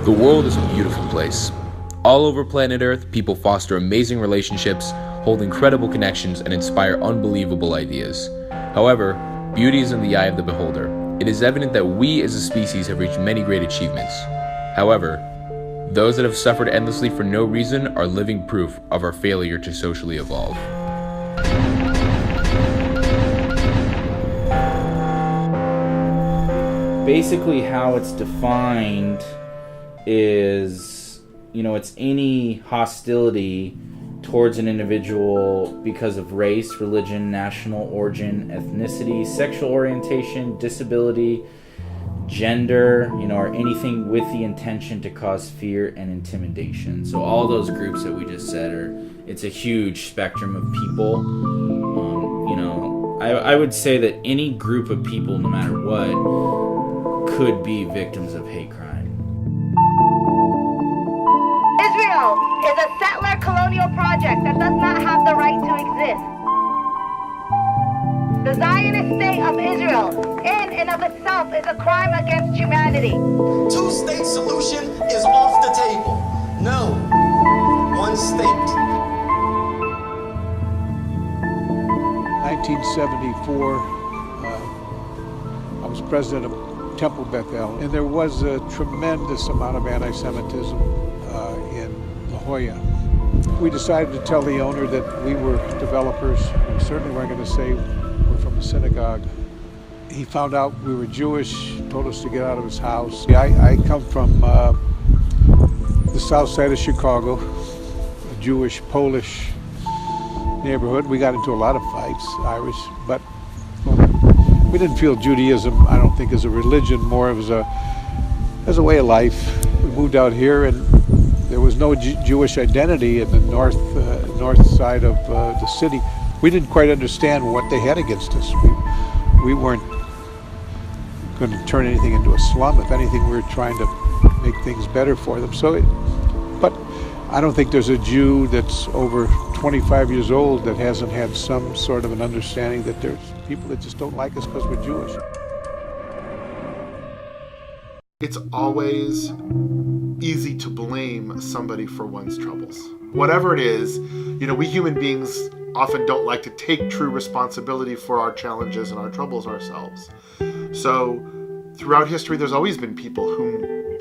The world is a beautiful place. All over planet Earth, people foster amazing relationships, hold incredible connections, and inspire unbelievable ideas. However, beauty is in the eye of the beholder. It is evident that we as a species have reached many great achievements. However, those that have suffered endlessly for no reason are living proof of our failure to socially evolve. Basically, how it's defined is, it's any hostility towards an individual because of race, religion, national origin, ethnicity, sexual orientation, disability, gender, or anything with the intention to cause fear and intimidation. So all those groups that we just said it's a huge spectrum of people. I would say that any group of people, no matter what, could be victims of hate crime. Israel is a settler colonial project that does not have the right to exist. The Zionist state of Israel, in and of itself, is a crime against humanity. Two-state solution is off the table. No, one state. 1974, I was president of Temple Bethel, and there was a tremendous amount of anti-Semitism in La Jolla. We decided to tell the owner that we were developers. We certainly weren't going to say we're from a synagogue. He found out we were Jewish, told us to get out of his house. I come from the south side of Chicago, a Jewish, Polish neighborhood. We got into a lot of fights, Irish, but we didn't feel Judaism, I don't think, as a religion, more as a way of life. We moved out here, and there was no Jewish identity in the north side of the city. We didn't quite understand what they had against us. We weren't going to turn anything into a slum. If anything, we were trying to make things better for them. But I don't think there's a Jew that's over 25 years old that hasn't had some sort of an understanding that there's people that just don't like us because we're Jewish. It's always easy to blame somebody for one's troubles. Whatever it is, we human beings often don't like to take true responsibility for our challenges and our troubles ourselves. So throughout history, there's always been people who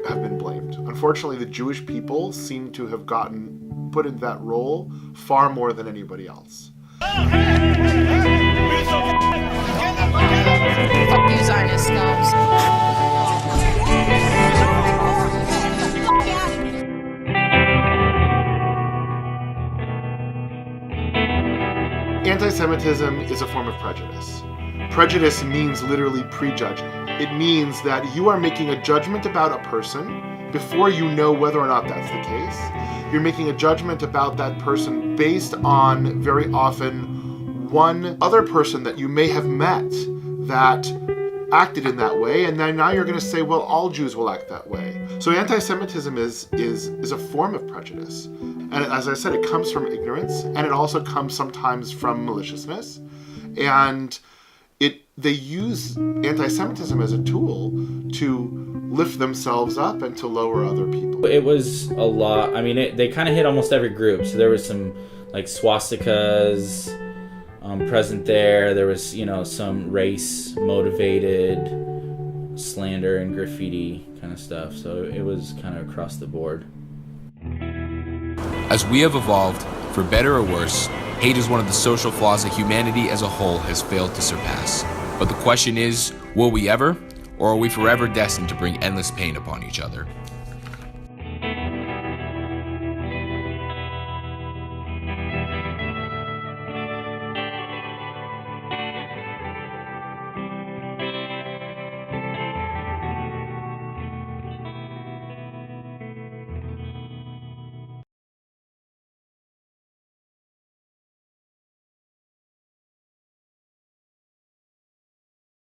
have been blamed. Unfortunately, the Jewish people seem to have gotten put in that role far more than anybody else. Fuck you, Zionist snobs. Anti-Semitism is a form of prejudice. Prejudice means literally prejudging. It means that you are making a judgment about a person before you know whether or not that's the case. You're making a judgment about that person based on, very often, one other person that you may have met that acted in that way, and then now you're going to say, well, all Jews will act that way. So anti-Semitism is a form of prejudice. And as I said, it comes from ignorance, and it also comes sometimes from maliciousness. And they use anti-Semitism as a tool to lift themselves up and to lower other people. It was a lot. I mean, they kind of hit almost every group. So there was some like swastikas present there. There was, some race-motivated slander and graffiti kind of stuff. So it was kind of across the board. As we have evolved, for better or worse, hate is one of the social flaws that humanity as a whole has failed to surpass. But the question is, will we ever, or are we forever destined to bring endless pain upon each other?